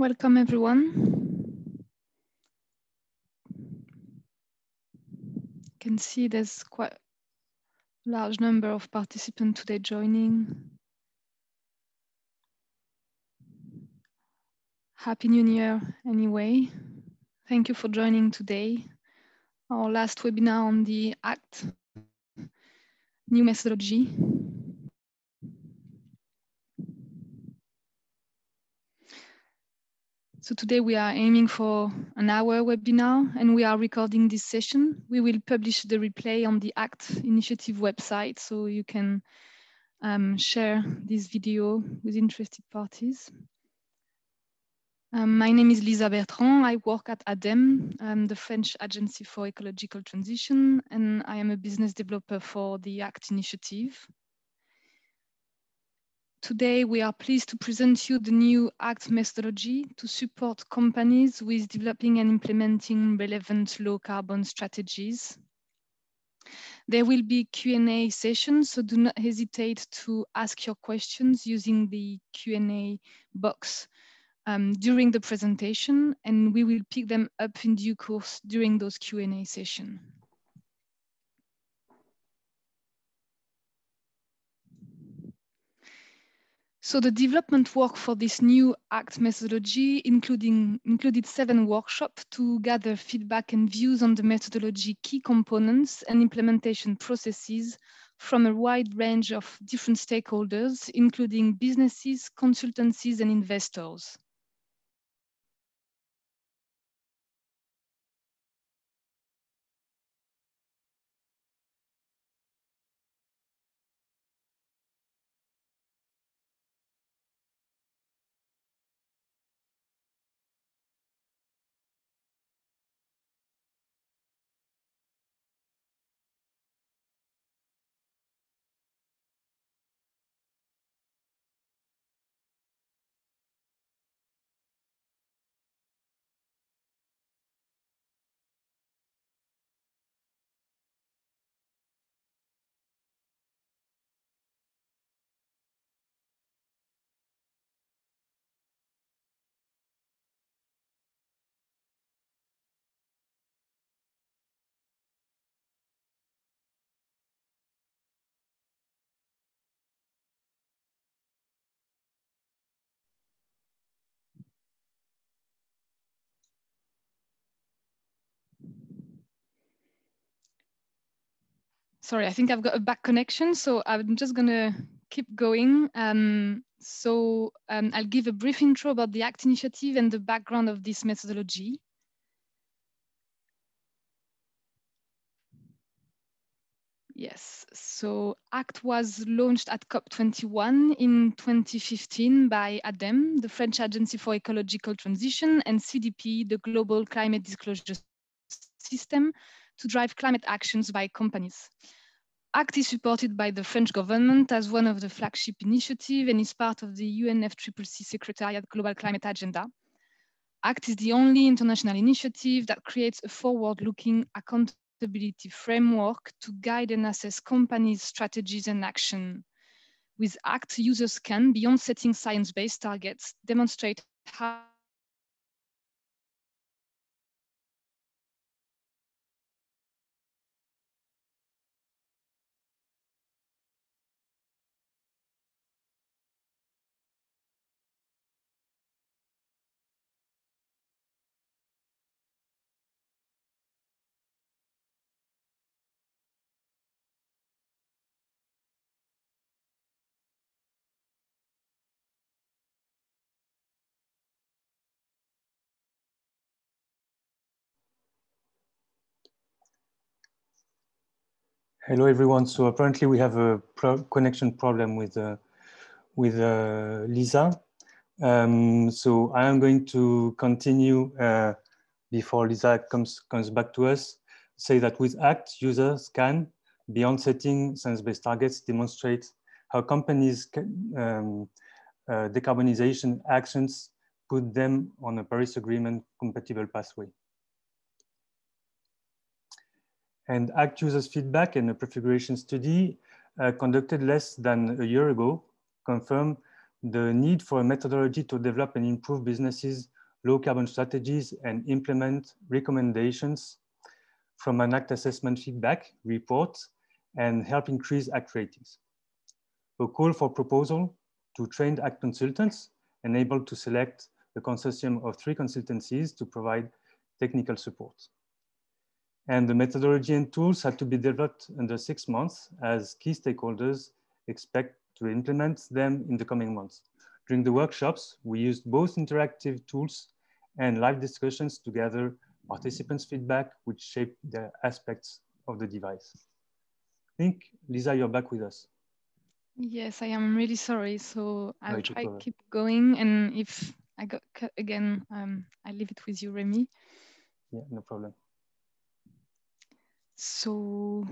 Welcome, everyone. You can see there's quite a large number of participants today joining. Happy New Year anyway. Thank you for joining today. Our last webinar on the ACT new methodology. So today we are aiming for an hour webinar and we are recording this session. We will publish the replay on the ACT initiative website so you can share this video with interested parties. My name is Lisa Bertrand. I work at ADEME, the French Agency for Ecological Transition, and I am a business developer for the ACT initiative. Today, we are pleased to present you the new ACT methodology to support companies with developing and implementing relevant low carbon strategies. There will be Q&A sessions, so do not hesitate to ask your questions using the Q&A box during the presentation, and we will pick them up in due course during those Q&A sessions. So the development work for this new ACT methodology included 7 workshops to gather feedback and views on the methodology key components and implementation processes from a wide range of different stakeholders, including businesses, consultancies, and investors. Sorry, I think I've got a back connection, so I'm just gonna keep going. I'll give a brief intro about the ACT initiative and the background of this methodology. Yes, so ACT was launched at COP21 in 2015 by ADEME, the French Agency for Ecological Transition, and CDP, the Global Climate Disclosure System, to drive climate actions by companies. ACT is supported by the French government as one of the flagship initiatives and is part of the UNFCCC Secretariat Global Climate Agenda. ACT is the only international initiative that creates a forward-looking accountability framework to guide and assess companies' strategies and action. With ACT, users can, beyond setting science-based targets, demonstrate how Hello everyone. So apparently we have a connection problem with Lisa. So I am going to continue before Lisa comes back to us. Say that with ACT, users can, beyond setting science-based targets, demonstrate how companies' decarbonization actions put them on a Paris Agreement compatible pathway. And ACT users' feedback and a prefiguration study conducted less than a year ago confirmed the need for a methodology to develop and improve businesses low carbon strategies and implement recommendations from an ACT assessment feedback report and help increase ACT ratings. A call for proposal to trained ACT consultants enabled to select a consortium of 3 consultancies to provide technical support. And the methodology and tools had to be developed under 6 months as key stakeholders expect to implement them in the coming months. During the workshops, we used both interactive tools and live discussions to gather participants' feedback, which shaped the aspects of the device. I think, Lisa, you're back with us. Yes, I am really sorry. So I'll No, try to keep going. And if I got cut again, I leave it with you, Remy. Yeah, no problem. So,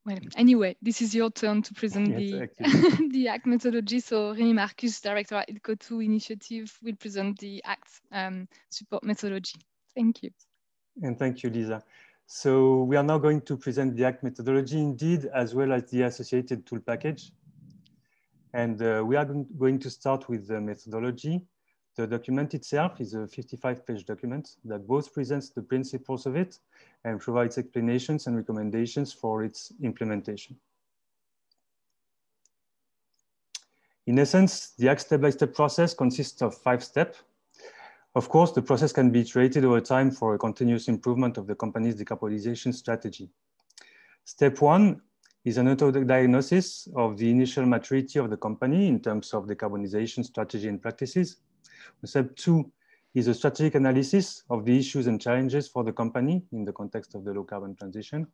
well, anyway, this is your turn to present Yes, the ACT methodology. So Remy Marcus, director at IDCO2 initiative, will present the ACT support methodology. Thank you. And thank you, Lisa. So we are now going to present the ACT methodology indeed, as well as the associated tool package. And we are going to start with the methodology. The document itself is a 55-page document that both presents the principles of it and provides explanations and recommendations for its implementation. In essence, the ACT step-by-step process consists of 5 steps. Of course, the process can be iterated over time for a continuous improvement of the company's decarbonization strategy. Step 1 is an auto-diagnosis of the initial maturity of the company in terms of decarbonization strategy and practices. Step 2 is a strategic analysis of the issues and challenges for the company in the context of the low carbon transition.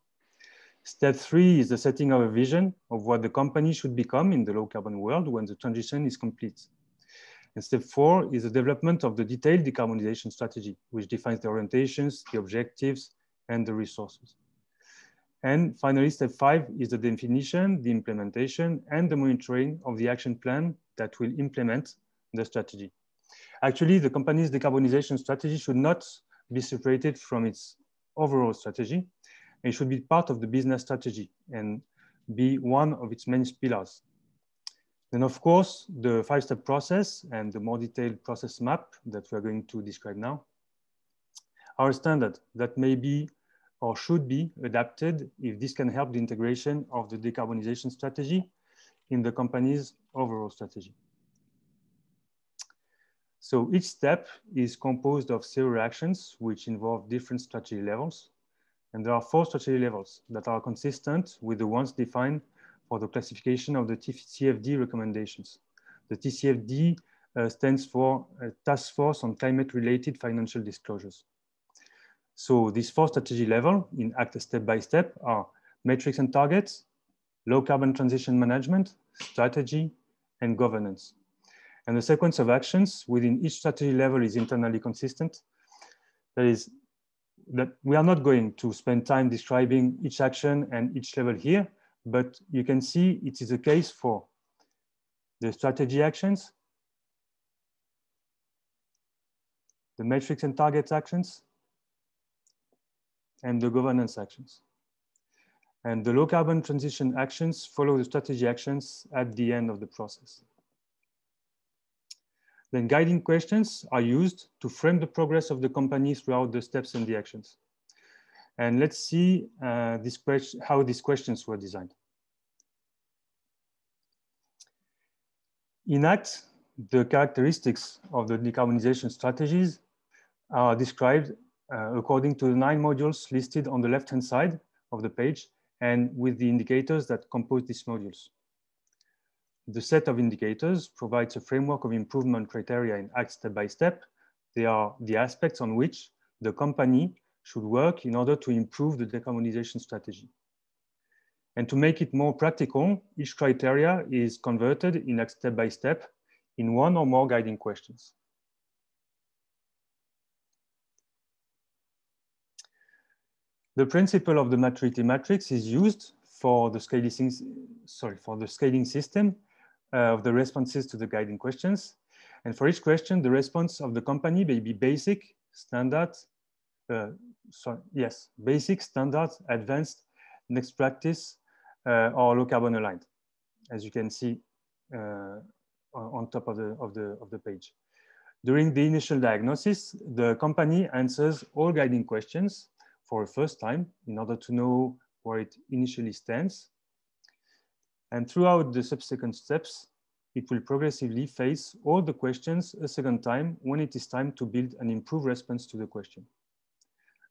Step 3 is the setting of a vision of what the company should become in the low carbon world when the transition is complete. And step 4 is the development of the detailed decarbonization strategy, which defines the orientations, the objectives, and the resources. And finally, step 5 is the definition, the implementation, and the monitoring of the action plan that will implement the strategy. Actually, the company's decarbonization strategy should not be separated from its overall strategy. It should be part of the business strategy and be one of its main pillars. Then, of course, the 5-step process and the more detailed process map that we're going to describe now are standard that may be or should be adapted if this can help the integration of the decarbonization strategy in the company's overall strategy. So each step is composed of several actions which involve different strategy levels. And there are 4 strategy levels that are consistent with the ones defined for the classification of the TCFD recommendations. The TCFD stands for Task Force on Climate-Related Financial Disclosures. So these 4 strategy levels in ACT step-by-step are metrics and targets, low carbon transition management, strategy, and governance. And the sequence of actions within each strategy level is internally consistent. That is, that we are not going to spend time describing each action and each level here, but you can see it is the case for the strategy actions, the metrics and targets actions, and the governance actions. And the low carbon transition actions follow the strategy actions at the end of the process. Then guiding questions are used to frame the progress of the company throughout the steps and the actions. And let's see how these questions were designed. In ACT, the characteristics of the decarbonization strategies are described according to the 9 modules listed on the left-hand side of the page and with the indicators that compose these modules. The set of indicators provides a framework of improvement criteria in ACT step-by-step. They are the aspects on which the company should work in order to improve the decarbonization strategy. And to make it more practical, each criteria is converted in ACT step-by-step in 1 or more guiding questions. The principle of the maturity matrix is used for the scaling system of the responses to the guiding questions. And for each question, the response of the company may be basic, standard, basic, standard, advanced, next practice, or low carbon aligned, as you can see on top of the page. During the initial diagnosis, the company answers all guiding questions for a first time in order to know where it initially stands. And throughout the subsequent steps, it will progressively face all the questions a second time when it is time to build an improved response to the question.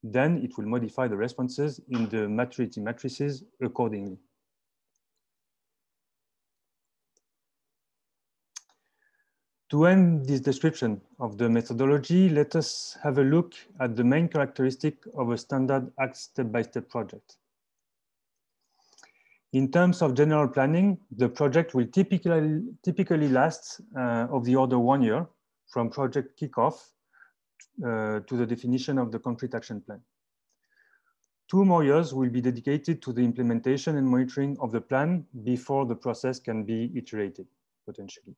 Then it will modify the responses in the maturity matrices accordingly. To end this description of the methodology, let us have a look at the main characteristic of a standard ACT step-by-step project. In terms of general planning, the project will typically last of the order 1 year from project kickoff to the definition of the concrete action plan. 2 more years will be dedicated to the implementation and monitoring of the plan before the process can be iterated, potentially.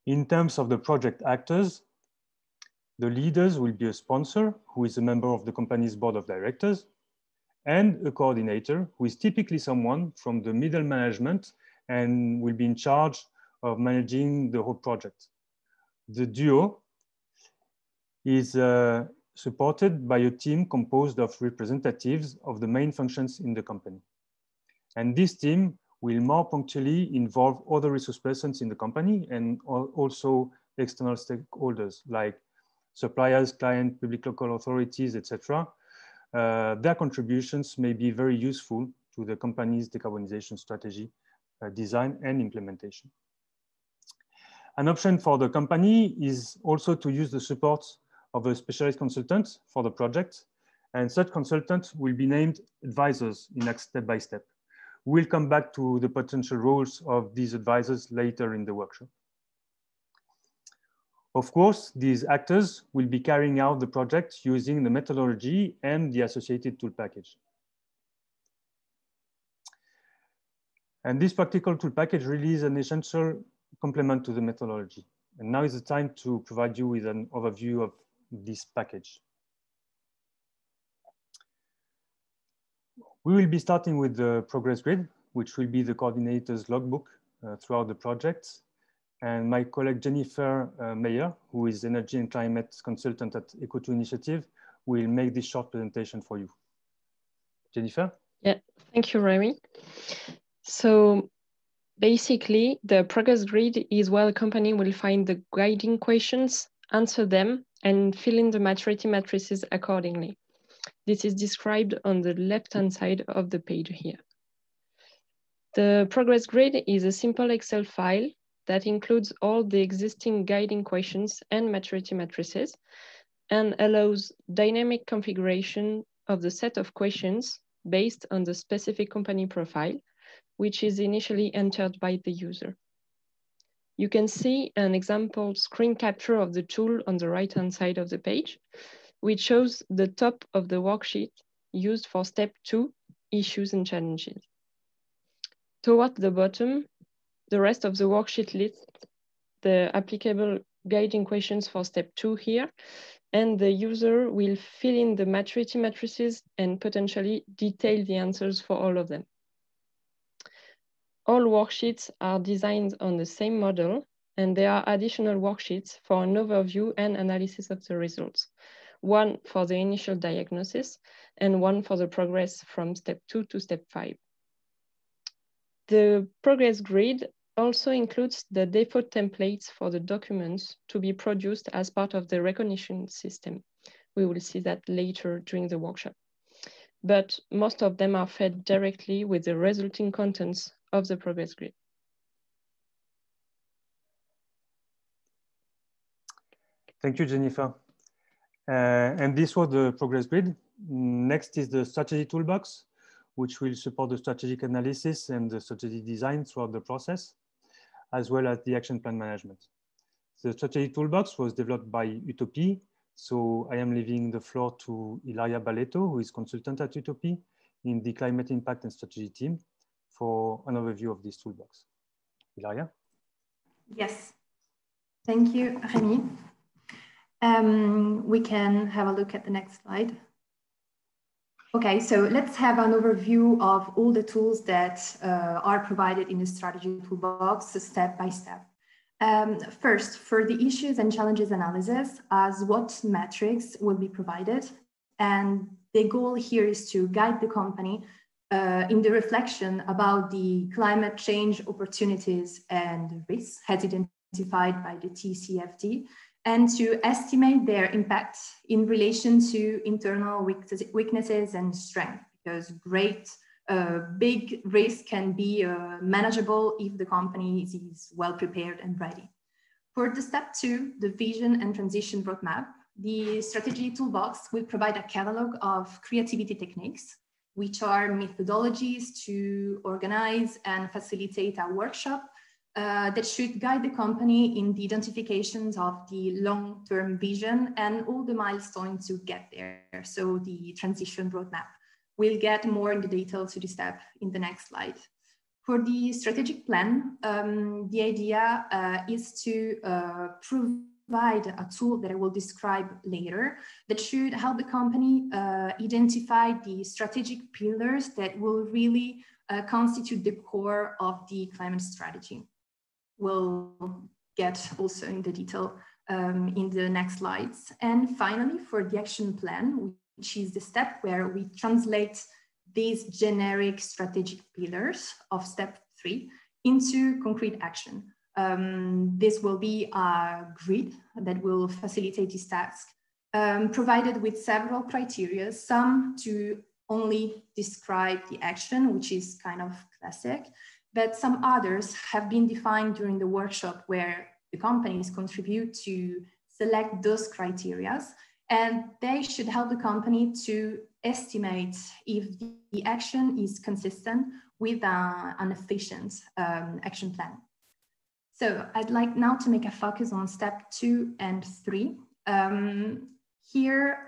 In terms of the project actors, the leaders will be a sponsor who is a member of the company's board of directors, and a coordinator who is typically someone from the middle management and will be in charge of managing the whole project. The duo is supported by a team composed of representatives of the main functions in the company. And this team will more punctually involve other resource persons in the company and also external stakeholders like suppliers, clients, public local authorities, etc. Their contributions may be very useful to the company's decarbonization strategy design and implementation. An option for the company is also to use the support of a specialist consultant for the project, and such consultants will be named advisors in ACT step by step. We'll come back to the potential roles of these advisors later in the workshop. Of course, these actors will be carrying out the project using the methodology and the associated tool package. And this practical tool package really is an essential complement to the methodology. And now is the time to provide you with an overview of this package. We will be starting with the progress grid, which will be the coordinator's logbook throughout the project. And my colleague Jennifer Meyer, who is Energy and Climate Consultant at Eco2 Initiative, will make this short presentation for you. Jennifer? Yeah, thank you, Remy. So basically, the progress grid is where the company will find the guiding questions, answer them, and fill in the maturity matrices accordingly. This is described on the left-hand side of the page here. The progress grid is a simple Excel file that includes all the existing guiding questions and maturity matrices and allows dynamic configuration of the set of questions based on the specific company profile, which is initially entered by the user. You can see an example screen capture of the tool on the right-hand side of the page, which shows the top of the worksheet used for step 2, issues and challenges. Toward the bottom, the rest of the worksheet lists the applicable guiding questions for step 2 here, and the user will fill in the maturity matrices and potentially detail the answers for all of them. All worksheets are designed on the same model, and there are additional worksheets for an overview and analysis of the results. One for the initial diagnosis and one for the progress from step 2 to step 5. The progress grid also includes the default templates for the documents to be produced as part of the recognition system. We will see that later during the workshop. But most of them are fed directly with the resulting contents of the progress grid. Thank you, Jennifer. And this was the progress grid. Next is the strategy toolbox, which will support the strategic analysis and the strategy design throughout the process, as well as the action plan management. The strategy toolbox was developed by Utopie. So I am leaving the floor to Ilaria Baleto, who is consultant at Utopie in the climate impact and strategy team, for an overview of this toolbox. Ilaria? Yes, thank you, Remy. We can have a look at the next slide. Okay, so let's have an overview of all the tools that are provided in the strategy toolbox step by step. First, for the issues and challenges analysis, as what metrics will be provided. And the goal here is to guide the company in the reflection about the climate change opportunities and risks as identified by the TCFD, and to estimate their impact in relation to internal weaknesses and strength, because big risk can be manageable if the company is well prepared and ready. For the step 2, the vision and transition roadmap, the strategy toolbox will provide a catalog of creativity techniques, which are methodologies to organize and facilitate a workshop that should guide the company in the identifications of the long-term vision and all the milestones to get there. So the transition roadmap. We'll get more into detail to this step in the next slide. For the strategic plan, the idea is to provide a tool that I will describe later that should help the company identify the strategic pillars that will really constitute the core of the climate strategy. We'll get also into detail in the next slides. And finally, for the action plan, which is the step where we translate these generic strategic pillars of step 3 into concrete action. This will be a grid that will facilitate this task, provided with several criteria, some to only describe the action, which is kind of classic, but some others have been defined during the workshop where the companies contribute to select those criteria, and they should help the company to estimate if the action is consistent with an efficient action plan. So I'd like now to make a focus on step 2 and 3. Here,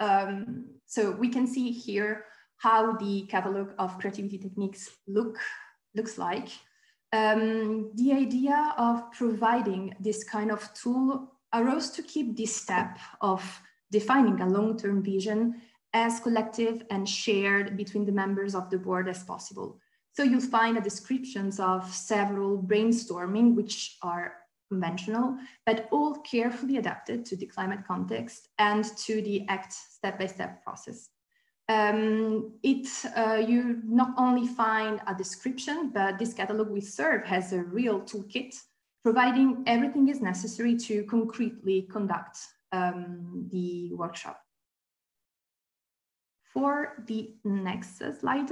so we can see here how the catalog of creativity techniques looks like. The idea of providing this kind of tool arose to keep this step of defining a long-term vision as collective and shared between the members of the board as possible. So you'll find a descriptions of several brainstorming, which are conventional, but all carefully adapted to the climate context and to the ACT step-by-step process. You not only find a description, but this catalog will serve as a real toolkit, providing everything is necessary to concretely conduct the workshop. For the next slide,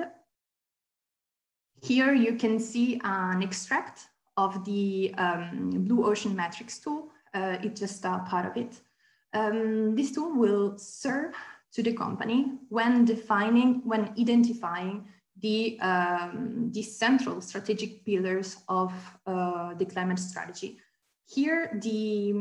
here you can see an extract of the Blue Ocean Matrix tool. It's just a part of it. This tool will serve to the company when identifying the central strategic pillars of the climate strategy. Here, the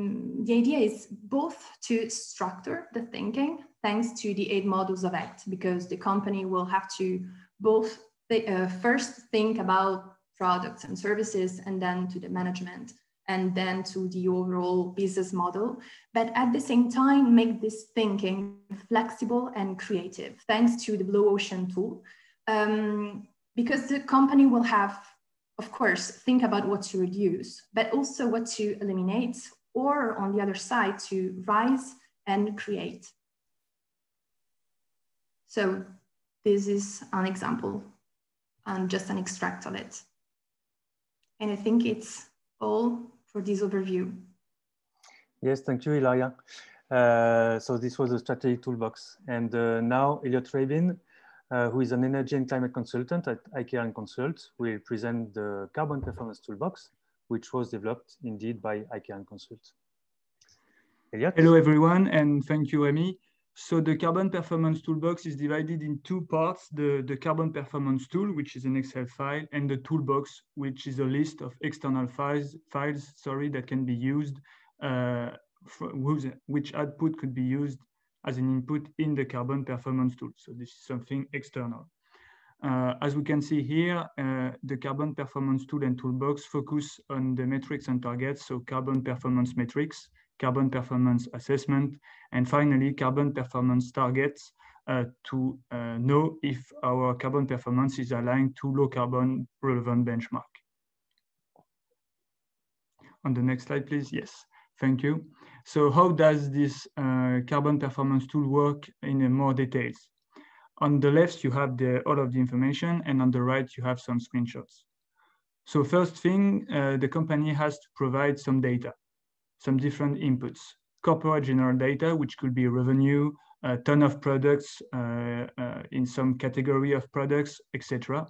idea is both to structure the thinking thanks to the 8 modules of ACT, because the company will have to both first think about products and services, and then to the management, and then to the overall business model, but at the same time make this thinking flexible and creative thanks to the Blue Ocean tool, because the company will have, of course, think about what to reduce, but also what to eliminate, or on the other side, to rise and create. So this is an example and just an extract of it. And I think it's all for this overview. Yes, thank you, Ilaria. So this was a strategy toolbox. And now Elliot Rabin, who is an energy and climate consultant at IKEA & Consult, will present the Carbon Performance Toolbox, which was developed indeed by IKEA & Consult. Elliot? Hello, everyone, and thank you, Amy. So the Carbon Performance Toolbox is divided in 2 parts, the Carbon Performance Tool, which is an Excel file, and the Toolbox, which is a list of external files that can be used, which output could be used as an input in the Carbon Performance Tool. So this is something external. As we can see here, the Carbon Performance Tool and Toolbox focus on the metrics and targets, so carbon performance metrics, carbon performance assessment, and finally, carbon performance targets to know if our carbon performance is aligned to low carbon relevant benchmark. On the next slide, please. Yes, thank you. So how does this carbon performance tool work in more details? On the left, you have all of the information, and on the right, you have some screenshots. So first thing, the company has to provide some data, some different inputs. Corporate general data, which could be revenue, a ton of products in some category of products, etc.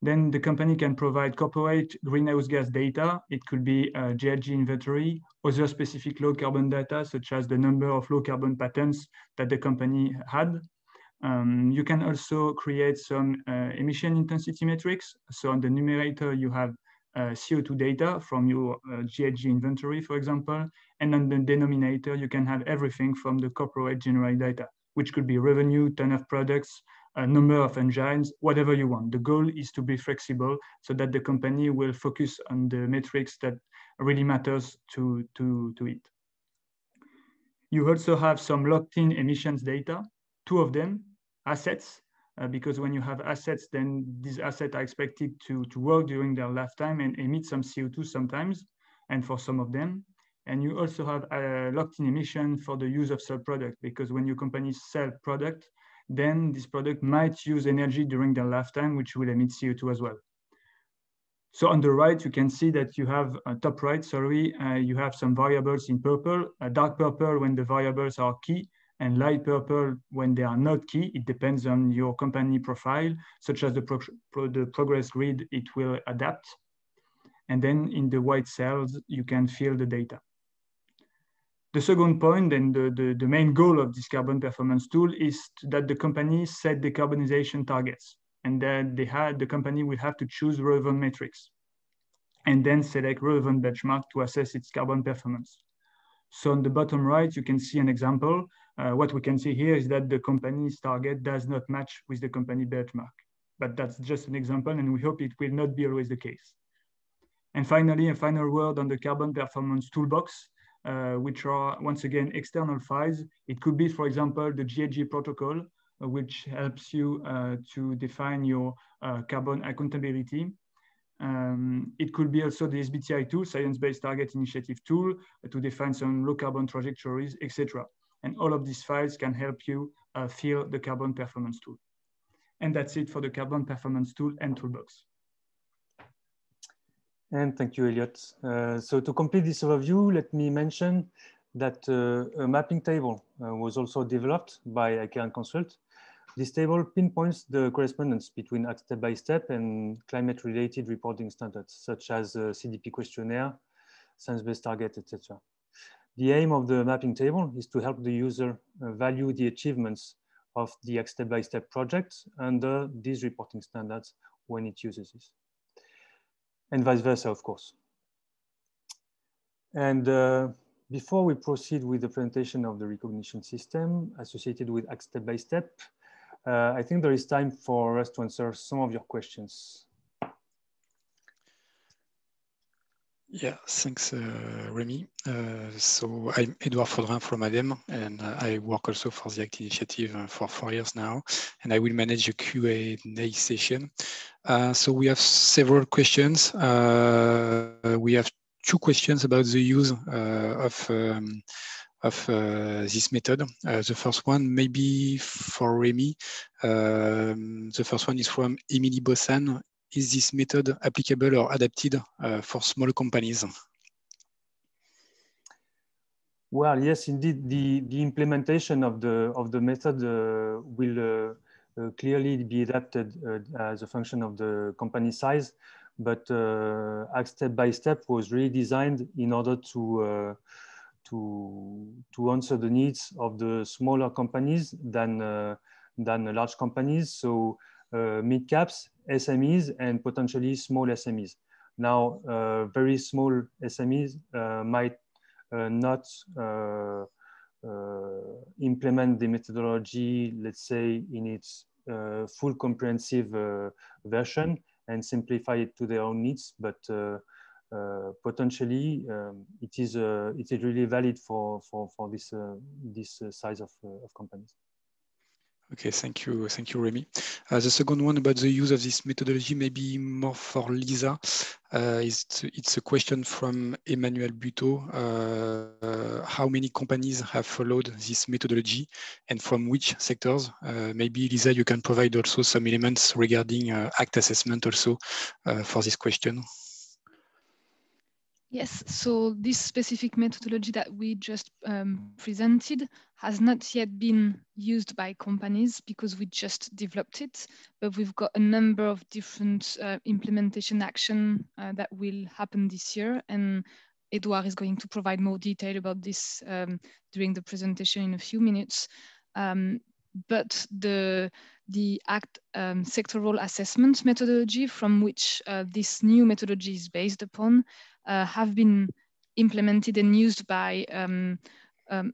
Then the company can provide corporate greenhouse gas data. It could be GHG inventory, other specific low carbon data, such as the number of low carbon patents that the company had. You can also create some emission intensity metrics. So on the numerator, you have CO2 data from your GHG inventory, for example. And on the denominator, you can have everything from the corporate general data, which could be revenue, ton of products, a number of engines, whatever you want. The goal is to be flexible so that the company will focus on the metrics that really matters to it. You also have some locked-in emissions data, 2 of them, assets, because when you have assets, then these assets are expected to work during their lifetime and emit some CO2 sometimes, and for some of them. And you also have a locked-in emission for the use of sell product, because when your company sell product, then this product might use energy during their lifetime, which will emit CO2 as well. So on the right, you can see that you have, top right, sorry, you have some variables in purple, dark purple when the variables are key, and light purple when they are not key. It depends on your company profile, such as the progress grid, it will adapt. And then in the white cells, you can fill the data. The second point and the main goal of this carbon performance tool is that the company set decarbonization targets, and that the company will have to choose relevant metrics and then select relevant benchmark to assess its carbon performance. So on the bottom right, you can see an example. What we can see here is that the company's target does not match with the company benchmark, but that's just an example, and we hope it will not be always the case. And finally, a final word on the carbon performance toolbox, which are, once again, external files. It could be, for example, the GHG protocol, which helps you to define your carbon accountability. It could be also the SBTI tool, Science-Based Target Initiative tool, to define some low carbon trajectories, etc. And all of these files can help you fill the carbon performance tool. And that's it for the carbon performance tool and toolbox. And thank you, Elliot. So to complete this overview, let me mention that a mapping table was also developed by IKEA Consult. This table pinpoints the correspondence between Act Step by Step and climate-related reporting standards, such as CDP questionnaire, science-based target, etc. The aim of the mapping table is to help the user value the achievements of the Act Step by Step project under these reporting standards when it uses this, and vice versa, of course. And before we proceed with the presentation of the recognition system associated with Act Step by Step, I think there is time for us to answer some of your questions. Yeah, thanks, Remy. So I'm Edouard Faudrin from ADEME, and I work also for the ACT initiative for 4 years now, and I will manage a Q&A session. So we have several questions. We have 2 questions about the use of this method. The first one maybe for Remy. The first one is from Emily Bossan. Is this method applicable or adapted for small companies? Well, yes, indeed. The implementation of the method will clearly be adapted as a function of the company size, but Act Step by Step was really designed in order to answer the needs of the smaller companies than large companies. So mid caps, SMEs, and potentially small SMEs. Now, very small SMEs might not implement the methodology, let's say, in its full comprehensive version and simplify it to their own needs, but potentially it is really valid for this size of companies. Okay, thank you, Remy. The second one about the use of this methodology, maybe more for Lisa. It's a question from Emmanuel Buteau. How many companies have followed this methodology and from which sectors? Maybe Lisa, you can provide also some elements regarding ACT assessment also for this question. Yes, so this specific methodology that we just presented has not yet been used by companies because we just developed it, but we've got a number of different implementation action that will happen this year, and Edouard is going to provide more detail about this during the presentation in a few minutes. But the ACT sectoral assessment methodology from which this new methodology is based upon have been implemented and used by a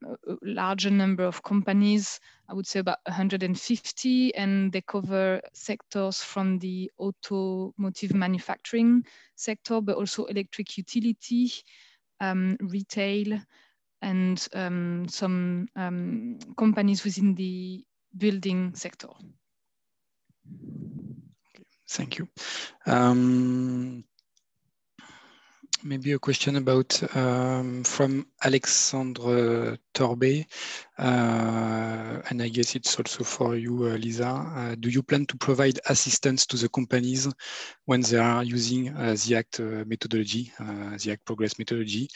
larger number of companies, I would say about 150, and they cover sectors from the automotive manufacturing sector, but also electric utility, retail, and some companies within the building sector. Okay, thank you. Maybe a question about from Alexandre Torbe, and I guess it's also for you, Lisa. Do you plan to provide assistance to the companies when they are using the ACT methodology, the ACT progress methodology?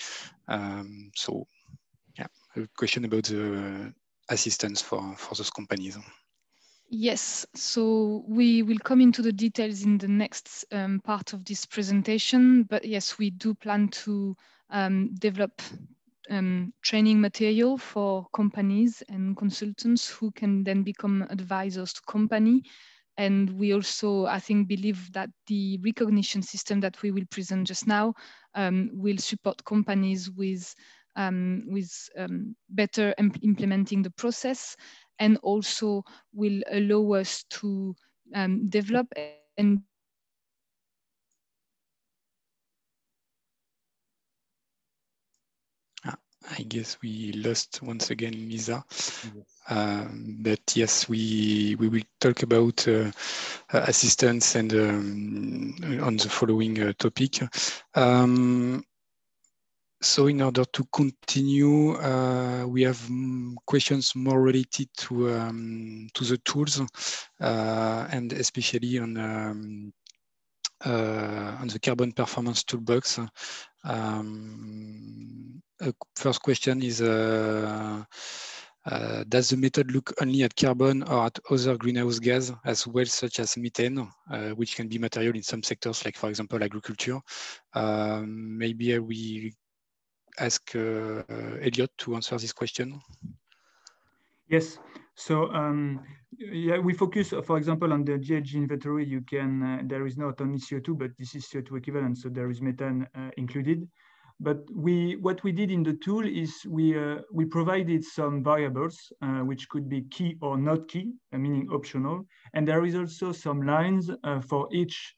So, yeah, a question about the assistance for those companies. Yes, so we will come into the details in the next part of this presentation, but yes, we do plan to develop training material for companies and consultants who can then become advisors to company. And we also, I think, believe that the recognition system that we will present just now will support companies with better implementing the process, and also will allow us to develop and I guess we lost once again Lisa, but yes, we will talk about assistance and on the following topic. So in order to continue, we have questions more related to the tools and especially on the carbon performance toolbox. First question is, does the method look only at carbon or at other greenhouse gas as well, such as methane, which can be material in some sectors, like for example, agriculture? Maybe I will ask Elliot to answer this question. Yes, so yeah, we focus, for example, on the GHG inventory. You can, there is not only CO2, but this is CO2 equivalent, so there is methane included. But what we did in the tool is we provided some variables which could be key or not key, meaning optional. And there is also some lines for each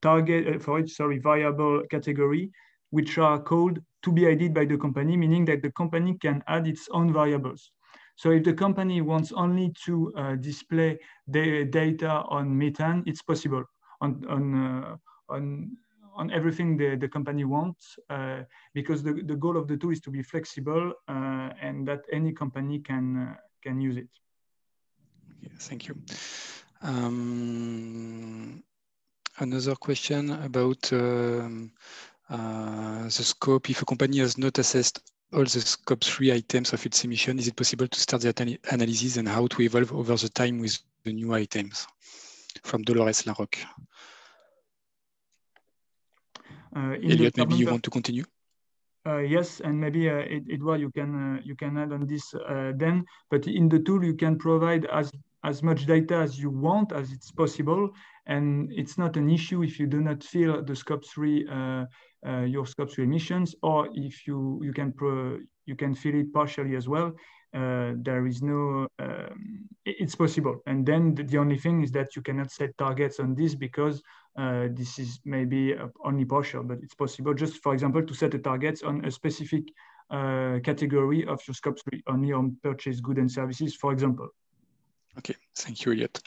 variable category, which are called to be added by the company, meaning that the company can add its own variables. So if the company wants only to display the data on methane, it's possible on everything the company wants, because the goal of the tool is to be flexible and that any company can use it. Okay, thank you. Another question about the scope. If a company has not assessed all the scope 3 items of its emission, is it possible to start the analysis and how to evolve over the time with the new items? From Dolores Larocque. Elliot, maybe you want to continue? Yes, and maybe Edouard, you can add on this then. But in the tool, you can provide as much data as you want, as it's possible, and it's not an issue if you do not fill the scope 3 your scope 3 emissions, or if you can fill it partially as well. There is no, it's possible. And then the only thing is that you cannot set targets on this because this is maybe only partial, but it's possible just, for example, to set a target on a specific category of your scope 3, only on purchased goods and services, for example. Okay, thank you, Elliot.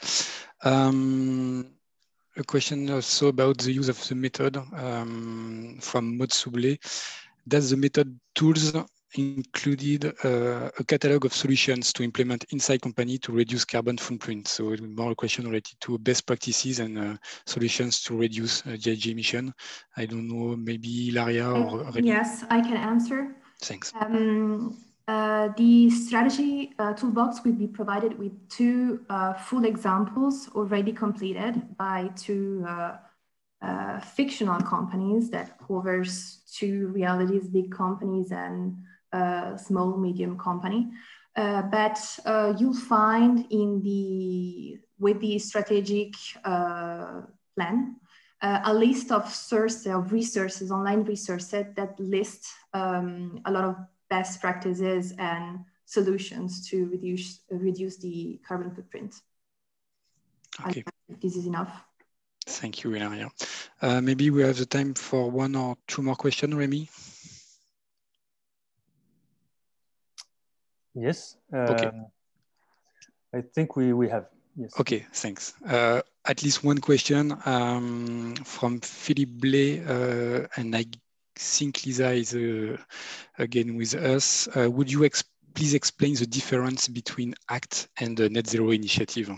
A question also about the use of the method from Maud Soublé. Does the method tools included a catalog of solutions to implement inside company to reduce carbon footprint? So more a question related to best practices and solutions to reduce GHG emission. I don't know, maybe Laria or Rémi? Yes, I can answer. Thanks. The strategy toolbox will be provided with two full examples already completed by two fictional companies that covers two realities, big companies and small, medium company. But you'll find with the strategic plan, a list of resources, online resources that list a lot of best practices and solutions to reduce the carbon footprint. Okay. This is enough. Thank you, Ilaria. Maybe we have the time for one or two more questions, Rémi? Yes. Okay. I think we have. Yes. Okay, thanks. At least one question from Philippe Blay, and I think Lisa is again with us. Would you please explain the difference between ACT and the Net Zero initiative?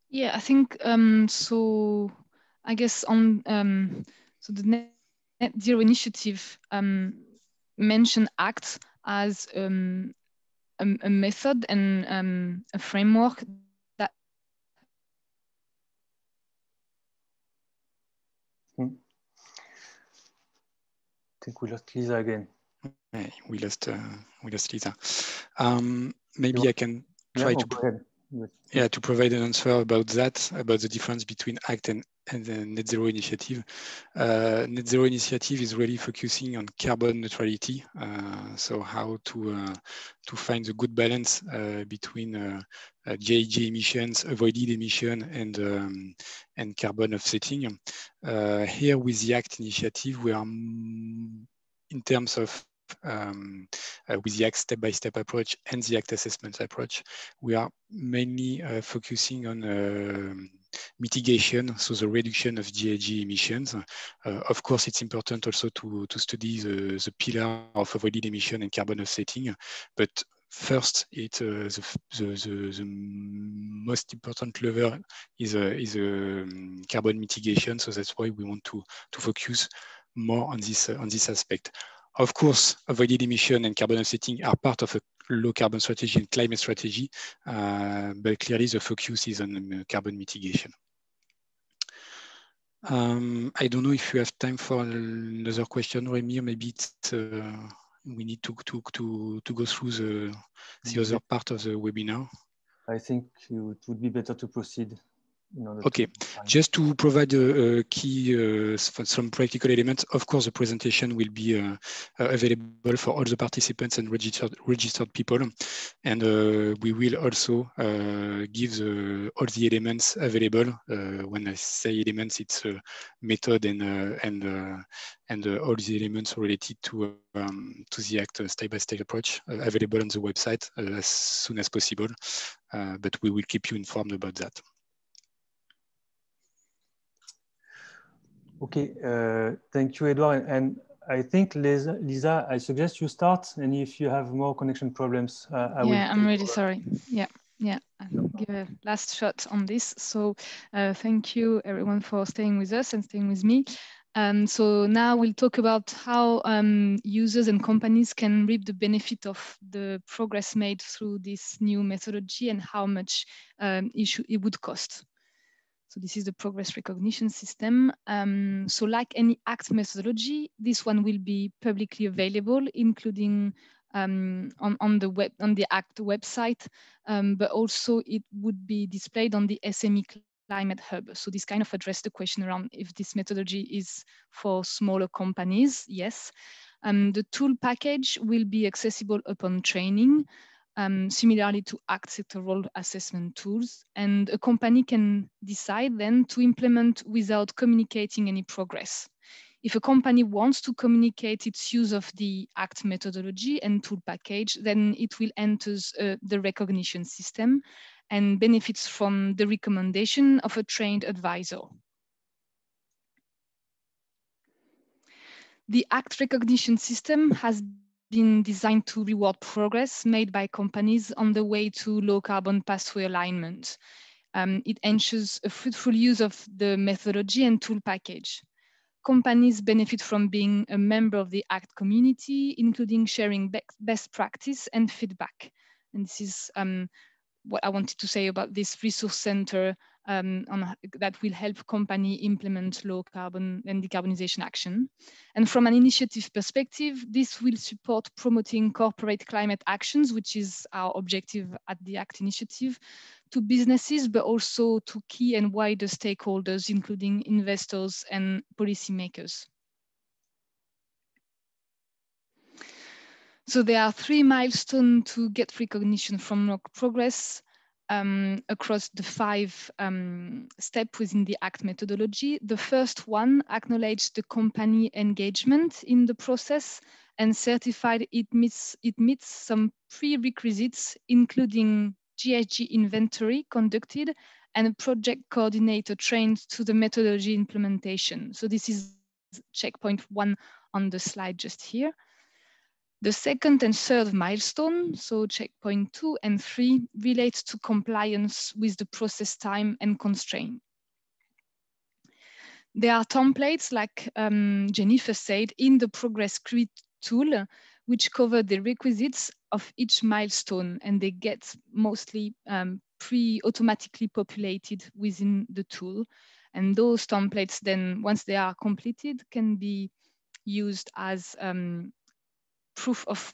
Yeah, I think so. I guess on so the Net Zero initiative mentioned ACT as a method and a framework that. I think we lost Lisa again. Yeah, we lost Lisa. Maybe I can try to. Go ahead. Yeah, to provide an answer about that, about the difference between ACT and the Net Zero initiative. Net Zero initiative is really focusing on carbon neutrality. So how to find the good balance between GHG emissions, avoided emission, and carbon offsetting. Here with the ACT initiative, we are in terms of with the ACT step-by-step approach and the ACT assessment approach, we are mainly focusing on mitigation, so the reduction of GHG emissions. Of course, it's important also to study the pillar of avoided emission and carbon offsetting, but first, the most important lever is carbon mitigation. So that's why we want to focus more on this aspect. Of course, avoided emission and carbon offsetting are part of a low carbon strategy and climate strategy, but clearly the focus is on carbon mitigation. I don't know if you have time for another question, Rémi, or maybe it's, we need to go through the other part of the webinar. I think it would be better to proceed. Okay, just to provide a key some practical elements. Of course, the presentation will be available for all the participants and registered people, and we will also give all the elements available. When I say elements, it's method and all the elements related to the ACT step-by-step approach available on the website as soon as possible. But we will keep you informed about that. Okay, thank you, Edouard. And I think, Lisa, I suggest you start. And if you have more connection problems, I will. Yeah, I'm really sorry. Yeah, I'll give a last shot on this. So thank you, everyone, for staying with us and staying with me. So now we'll talk about how users and companies can reap the benefit of the progress made through this new methodology and how much it would cost. So this is the progress recognition system. So like any ACT methodology, this one will be publicly available, including on the ACT website, but also it would be displayed on the SME Climate Hub. So this kind of addressed the question around if this methodology is for smaller companies. Yes. The tool package will be accessible upon training. Similarly to ACT sectoral assessment tools, and a company can decide then to implement without communicating any progress. If a company wants to communicate its use of the ACT methodology and tool package, then it will enter the recognition system and benefits from the recommendation of a trained advisor. The ACT recognition system has been designed to reward progress made by companies on the way to low carbon pathway alignment. It ensures a fruitful use of the methodology and tool package. Companies benefit from being a member of the ACT community, including sharing best practice and feedback. And this is what I wanted to say about this resource center that will help company implement low carbon and decarbonization action. And from an initiative perspective, this will support promoting corporate climate actions, which is our objective at the ACT initiative, to businesses, but also to key and wider stakeholders, including investors and policymakers. So there are 3 milestones to get recognition from progress across the 5 steps within the ACT methodology. The first one, acknowledge the company engagement in the process and certified it meets some prerequisites, including GHG inventory conducted and a project coordinator trained to the methodology implementation. So this is checkpoint 1 on the slide just here. The second and third milestone, so checkpoint 2 and 3, relates to compliance with the process time and constraint. There are templates, like Jennifer said, in the Progress Grid tool, which cover the requisites of each milestone, and they get mostly automatically populated within the tool. And those templates then, once they are completed, can be used as proof of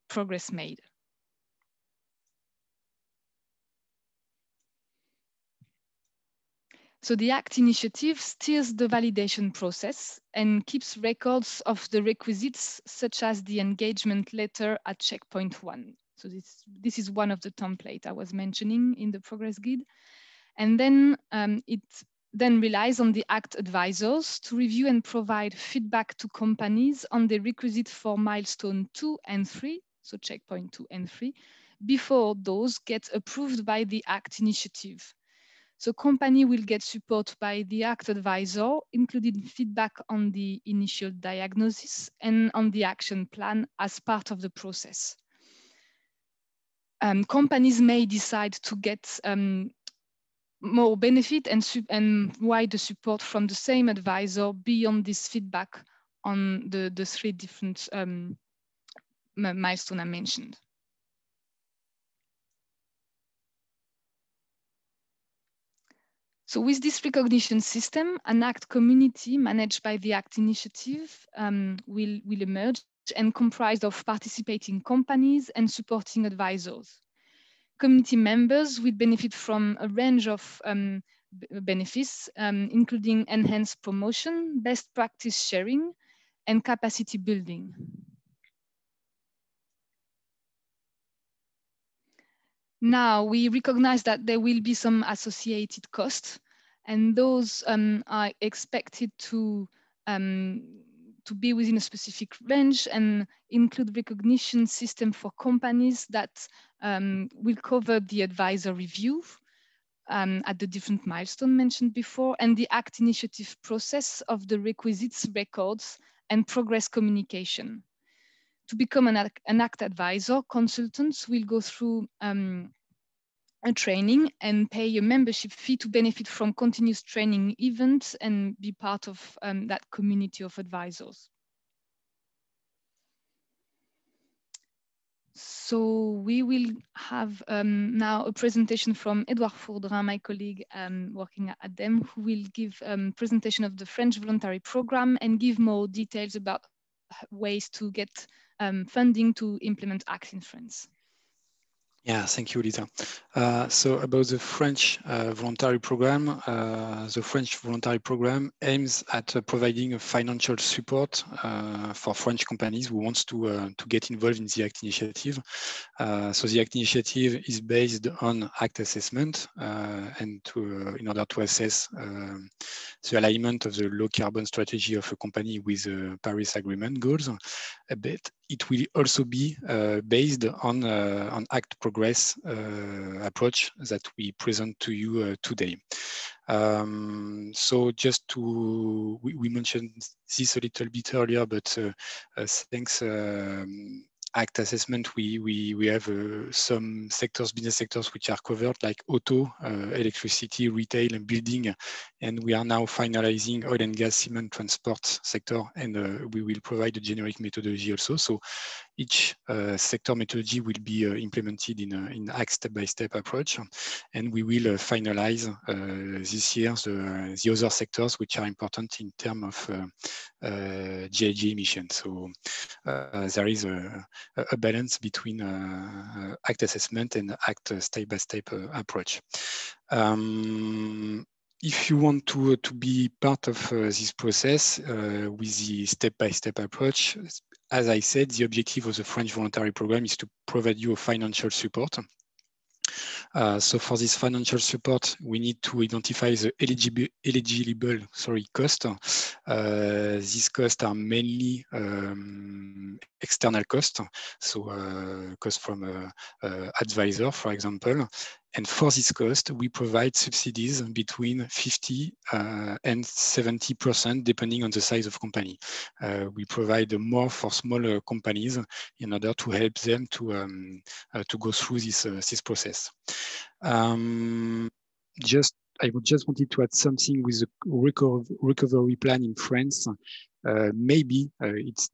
progress made. So the ACT initiative steers the validation process and keeps records of the requisites, such as the engagement letter at checkpoint 1. So this is one of the templates I was mentioning in the progress guide. And then it then relies on the ACT advisors to review and provide feedback to companies on the requisite for milestone 2 and 3, so checkpoint 2 and 3, before those get approved by the ACT initiative. So company will get support by the ACT advisor, including feedback on the initial diagnosis and on the action plan as part of the process. Companies may decide to get more benefit and wider support from the same advisor beyond this feedback on the 3 different milestones I mentioned. So with this recognition system, an ACT community managed by the ACT initiative will emerge and comprised of participating companies and supporting advisors. Community members will benefit from a range of benefits, including enhanced promotion, best practice sharing, and capacity building. Now, we recognize that there will be some associated costs, and those are expected to be within a specific range and include recognition system for companies that will cover the advisor review at the different milestones mentioned before, and the ACT initiative process of the requisites records and progress communication. To become an ACT advisor, consultants will go through a training and pay a membership fee to benefit from continuous training events and be part of that community of advisors. So we will have now a presentation from Edouard Fourdrin, my colleague working at ADEME, who will give a presentation of the French voluntary program and give more details about ways to get funding to implement ACT in France. Yeah, thank you, Lisa. So about the French voluntary program, the French voluntary program aims at providing a financial support for French companies who wants to get involved in the ACT initiative. So the ACT initiative is based on ACT assessment and in order to assess the alignment of the low carbon strategy of a company with Paris Agreement goals. But it will also be based on ACT progress approach that we present to you today. So just to, we mentioned this a little bit earlier, but thanks ACT assessment, we have some sectors, business sectors, which are covered like auto, electricity, retail, and building. And we are now finalizing oil and gas, cement, transport sector, and we will provide a generic methodology also. So each sector methodology will be implemented in ACT step-by-step approach. And we will finalize this year the other sectors which are important in terms of GHG emissions. So there is a balance between ACT assessment and ACT step-by-step approach. If you want to be part of this process with the step-by-step approach, as I said, the objective of the French voluntary program is to provide you a financial support. So for this financial support, we need to identify the eligible cost. These costs are mainly external costs, so cost from advisor, for example. And for this cost, we provide subsidies between 50 and 70%, depending on the size of company. We provide more for smaller companies in order to help them to go through this process. I just wanted to add something with the recovery plan in France. Maybe it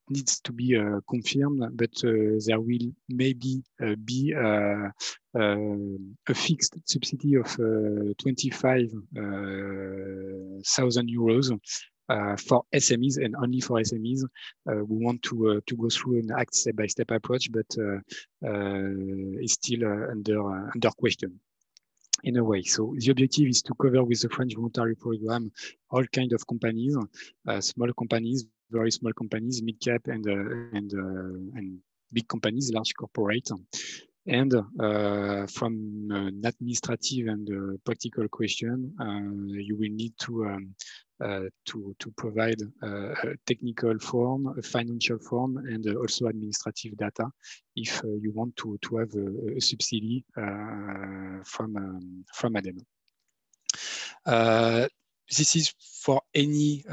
needs to be confirmed, but there will maybe be a fixed subsidy of 25,000 euros for SMEs and only for SMEs. We want to go through an ACT step-by-step approach, but it's still under question in a way. So the objective is to cover with the French voluntary program all kinds of companies, small companies, very small companies, mid-cap and big companies, large corporate. And from an administrative and practical question, you will need to provide a technical form, a financial form, and also administrative data if you want to have a subsidy from ADEME. This is for any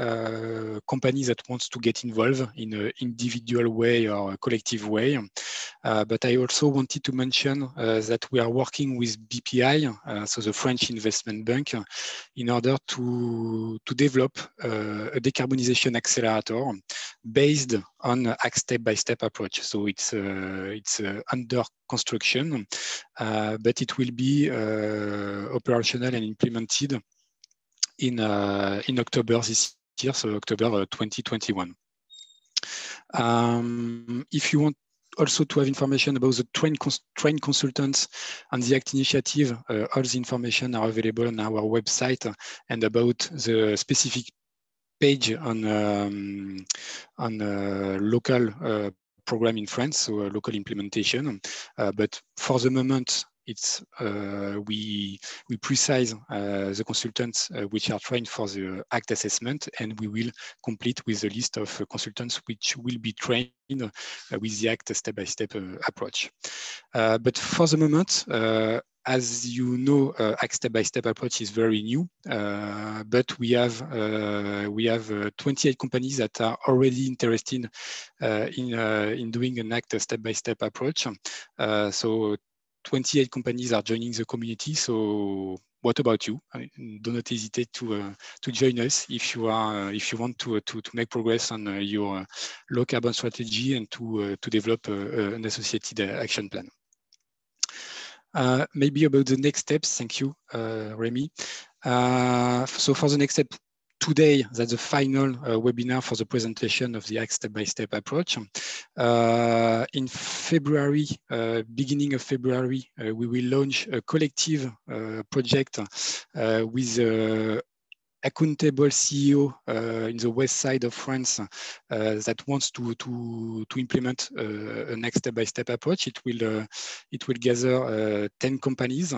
company that wants to get involved in an individual way or a collective way. But I also wanted to mention that we are working with BPI, so the French investment bank, in order to develop a decarbonization accelerator based on a step-by-step approach. So it's under construction, but it will be operational and implemented in October this year, so October 2021. If you want also to have information about the train consultants and the ACT initiative, all the information are available on our website, and about the specific page on local program in France, so local implementation. But for the moment, it's we precise the consultants which are trained for the ACT assessment, and we will complete with a list of consultants which will be trained with the ACT step-by-step approach. But for the moment, as you know, ACT step-by-step approach is very new, but we have 28 companies that are already interested in doing an ACT step-by-step approach. So 28 companies are joining the community. So what about you? Do not hesitate to join us if you want to make progress on your low carbon strategy and to develop an associated action plan. Maybe about the next steps. Thank you, Remy. So for the next step, today, that's the final webinar for the presentation of the ACT step-by-step approach. In February, beginning of February, we will launch a collective project with accountable CEO in the west side of France that wants to implement a next step-by-step approach. It will gather 10 companies.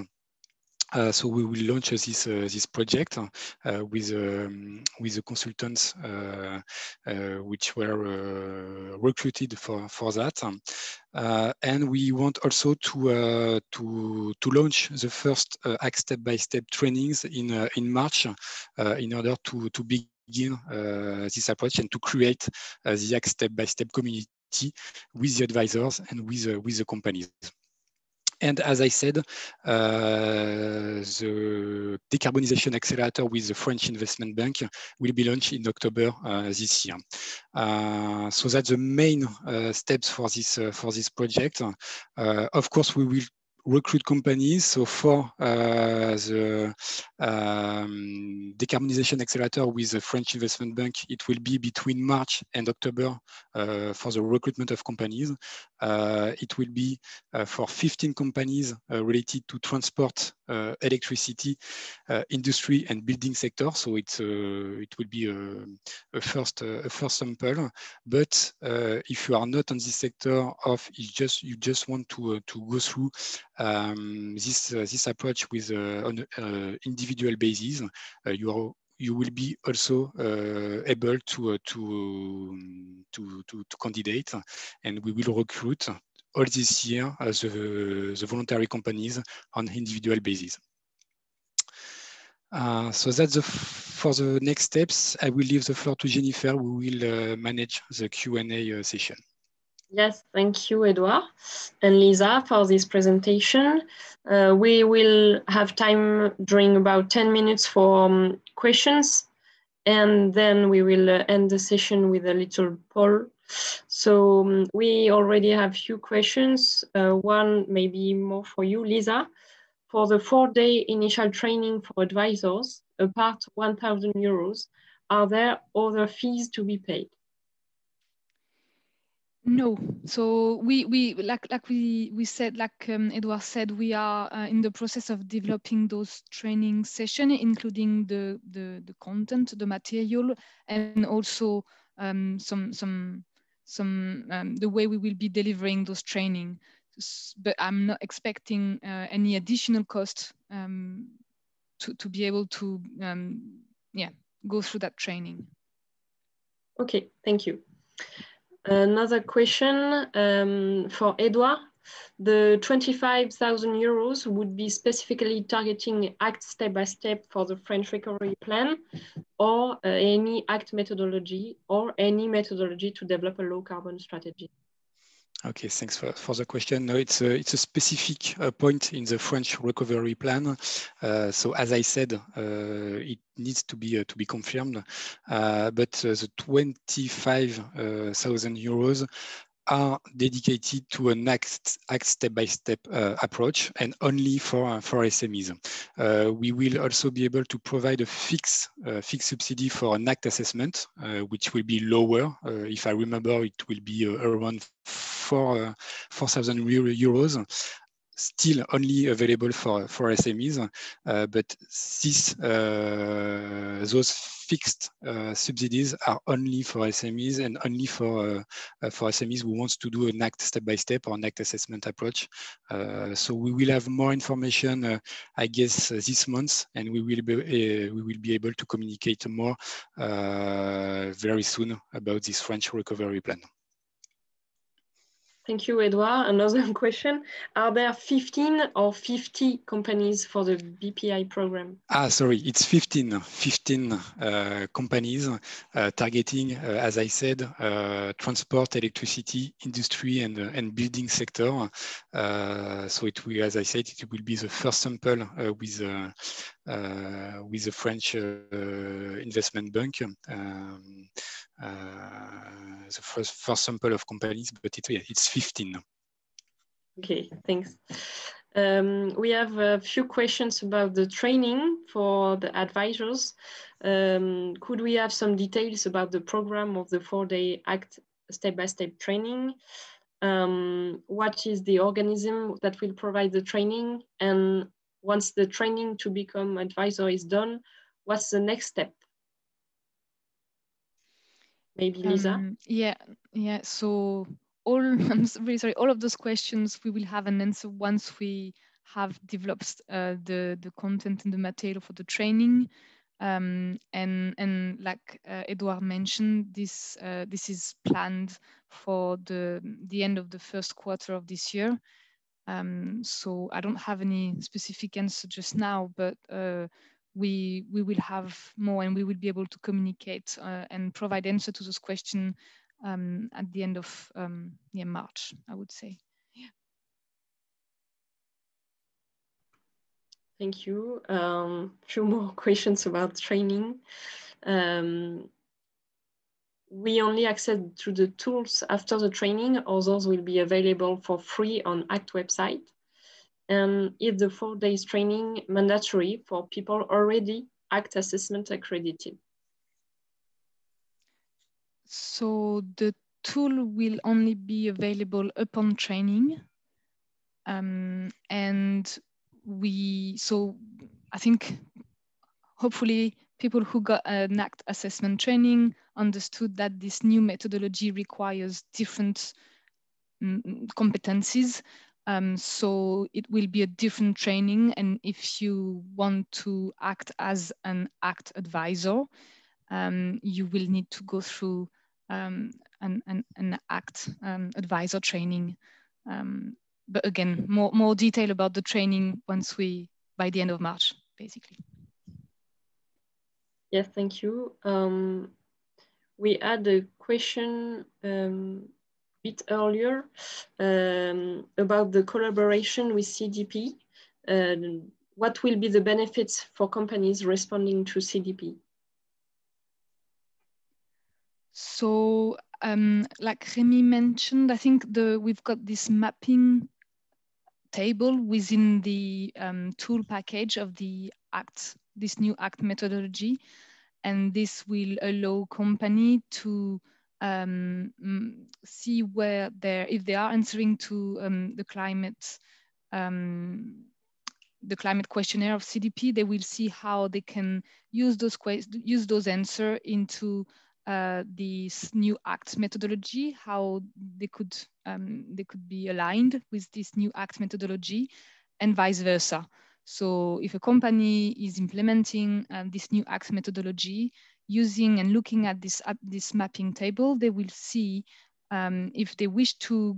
So we will launch this project with the consultants which were recruited for that, and we want also to launch the first ACT step-by-step trainings in March in order to begin this approach and to create the ACT step-by-step community with the advisors and with the companies. And as I said, the decarbonization accelerator with the French investment bank will be launched in October this year. So that's the main steps for this project. Of course, we will recruit companies. So for the decarbonization accelerator with the French investment bank, it will be between March and October for the recruitment of companies. It will be for 15 companies related to transport, electricity, industry, and building sector. So it will be a first sample. But if you are not on this sector, or you just want to go through this approach with on an individual basis, you will be also able to candidate, and we will recruit all this year the voluntary companies on individual basis. So that's for the next steps. I will leave the floor to Jennifer, who will manage the Q&A session. Yes, thank you, Edouard and Lisa, for this presentation. We will have time during about 10 minutes for questions, and then we will end the session with a little poll. So we already have few questions. One maybe more for you, Lisa. For the 4-day initial training for advisors, apart 1,000 euros, are there other fees to be paid? No, so we said, like Edouard said, we are in the process of developing those training sessions, including the content, the material, and also the way we will be delivering those training. But I'm not expecting any additional cost to be able to go through that training. Okay, thank you. Another question for Edouard. The 25,000 euros would be specifically targeting ACT step-by-step for the French recovery plan, or any ACT methodology, or any methodology to develop a low carbon strategy? Okay, thanks for the question. No, it's a specific point in the French recovery plan. So as I said, it needs to be confirmed. But the 25,000 euros are dedicated to an ACT step-by-step approach, and only for SMEs. We will also be able to provide a fixed subsidy for an ACT assessment, which will be lower. If I remember, it will be around 4,000 euros. Still only available for SMEs, but those fixed subsidies are only for SMEs, and only for SMEs who wants to do an ACT step-by-step or an ACT assessment approach. So we will have more information, I guess, this month, and we will be able to communicate more very soon about this French recovery plan. Thank you, Edouard. Another question. Are there 15 or 50 companies for the BPI program? Sorry, it's 15 companies targeting, as I said, transport, electricity, industry, and building sector. So it will, as I said, it will be the first sample with the French investment bank. The first sample of companies, but it's 15. Okay, thanks. We have a few questions about the training for the advisors. Could we have some details about the program of the 4-day ACT step-by-step training? What is the organism that will provide the training? And once the training to become advisor is done, what's the next step? Maybe Lisa? Yeah. So I'm really sorry. All of those questions we will have an answer once we have developed the content and the material for the training. And like Edouard mentioned, this is planned for the end of the first quarter of this year. So I don't have any specific answer just now, but we will have more, and we will be able to communicate and provide answer to those questions at the end of March, I would say. Yeah. Thank you. Few more questions about training. We only access to the tools after the training, others will be available for free on ACT website. And is the 4 days training mandatory for people already ACT assessment accredited? So the tool will only be available upon training. And so I think hopefully people who got an ACT assessment training understood that this new methodology requires different competencies. So it will be a different training. And if you want to act as an ACT advisor, you will need to go through an ACT advisor training. But again, more detail about the training by the end of March, basically. Yes, thank you. We had a question bit earlier about the collaboration with CDP. What will be the benefits for companies responding to CDP? So like Remy mentioned, I think we've got this mapping table within the tool package of this new ACT methodology. And this will allow company to see if they are answering to the climate questionnaire of CDP, they will see how they can use those answers into this new ACT methodology, how they could be aligned with this new ACT methodology, and vice versa. So if a company is implementing this new ACT methodology, using and looking at this mapping table, they will see if they wish to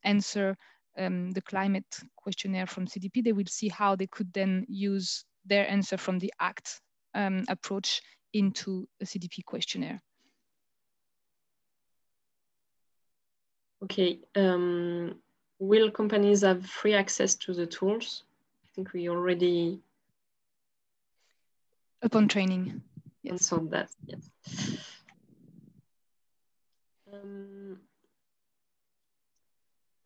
answer the climate questionnaire from CDP, they will see how they could then use their answer from the ACT approach into a CDP questionnaire. Okay, will companies have free access to the tools? I think we already upon training. Yes. Answered that. Yes.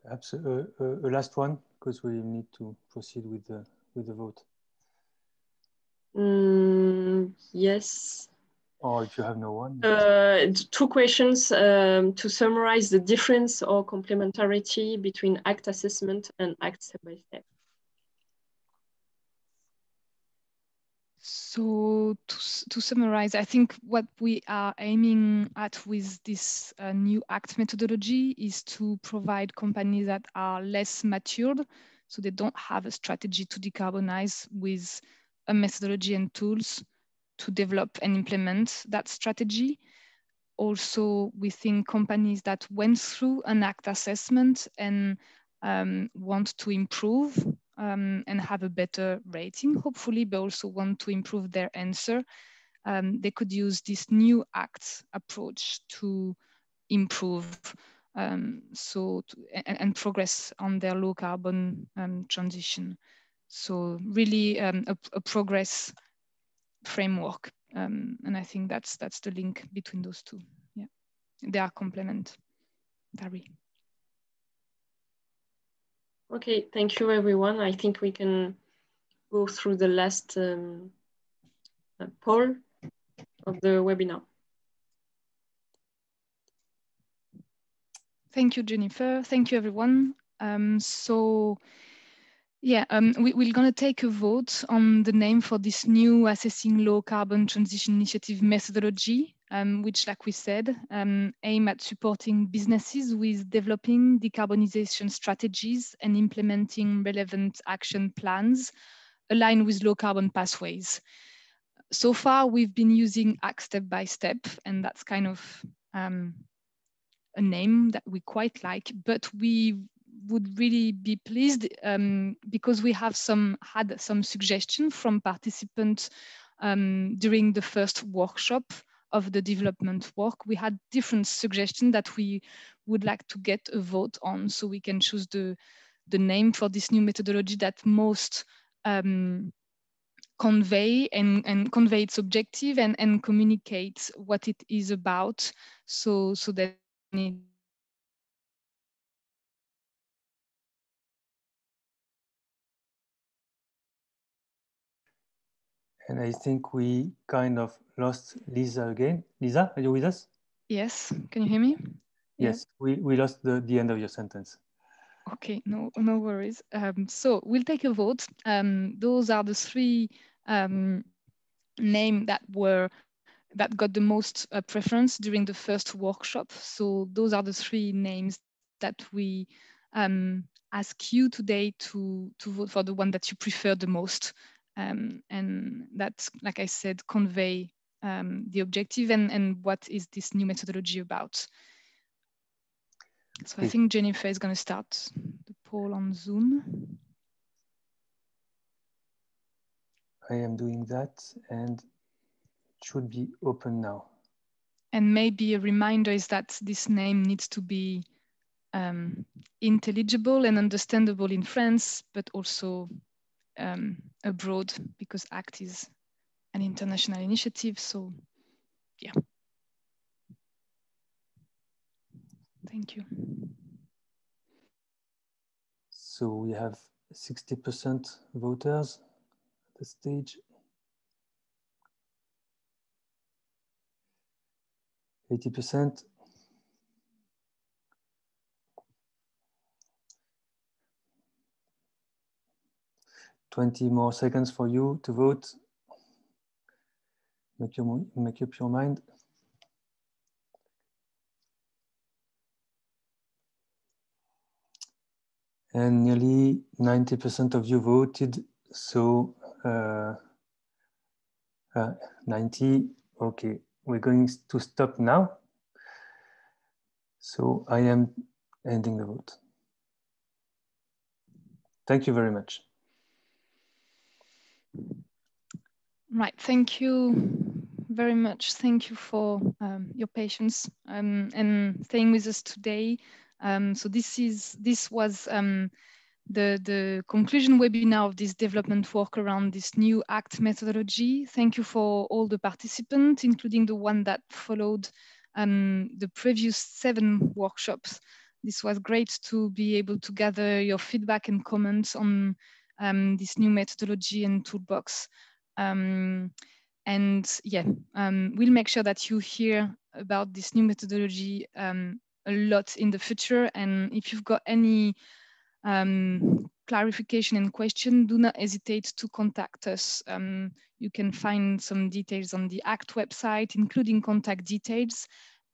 Perhaps a last one, because we need to proceed with the vote. Yes. Or if you have no one. 2 questions to summarize the difference or complementarity between ACT assessment and ACT step-by-step. So to summarize, I think what we are aiming at with this new ACT methodology is to provide companies that are less matured, so they don't have a strategy to decarbonize, with a methodology and tools to develop and implement that strategy. Also, we think companies that went through an ACT assessment and want to improve and have a better rating, hopefully, but also want to improve their answer, they could use this new ACT approach to improve and progress on their low carbon transition. So really a progress framework. And I think that's the link between those two. Yeah, they are complementary. Okay, thank you everyone. I think we can go through the last poll of the webinar. Thank you, Jennifer. Thank you, everyone. We're going to take a vote on the name for this new Assessing Low Carbon Transition Initiative methodology, which, like we said, aim at supporting businesses with developing decarbonization strategies and implementing relevant action plans aligned with low carbon pathways. So far, we've been using ACT step by step, and that's kind of a name that we quite like, but we would really be pleased because we have had some suggestions from participants during the first workshop of the development work. We had different suggestions that we would like to get a vote on, so we can choose the name for this new methodology that most convey its objective and communicate what it is about, so that it And I think we kind of lost Lisa again. Lisa, are you with us? Yes, can you hear me? Yes, yeah. we lost the end of your sentence. Okay, no worries. So we'll take a vote. Those are the three names that got the most preference during the first workshop. So those are the three names that we ask you today to vote for, the one that you prefer the most. And that's, like I said, convey the objective and what is this new methodology about. So I think Jennifer is going to start the poll on Zoom. I am doing that and it should be open now. And maybe a reminder is that this name needs to be intelligible and understandable in France, but also abroad, because ACT is an international initiative. So yeah. Thank you. So we have 60% voters at the stage. 80%. $20 more seconds for you to vote. Make up your mind. And nearly 90% of you voted, so 90. Okay, we're going to stop now. So I am ending the vote. Thank you very much. Right, thank you very much. Thank you for your patience and staying with us today. So this was the conclusion webinar of this development work around this new ACT methodology. Thank you for all the participants, including the one that followed the previous 7 workshops. This was great to be able to gather your feedback and comments on this new methodology and toolbox. We'll make sure that you hear about this new methodology a lot in the future. And if you've got any clarification and question, do not hesitate to contact us. You can find some details on the ACT website, including contact details.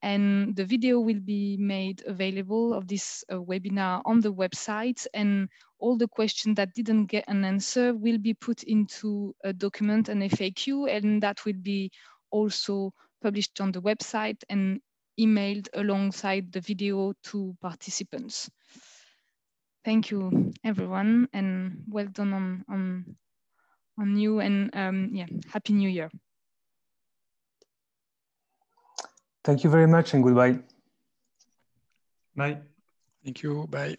And the video will be made available of this webinar on the website, and all the questions that didn't get an answer will be put into a document, an FAQ, and that will be also published on the website and emailed alongside the video to participants. Thank you, everyone, and well done on you, and Happy New Year. Thank you very much and goodbye. Bye. Thank you. Bye.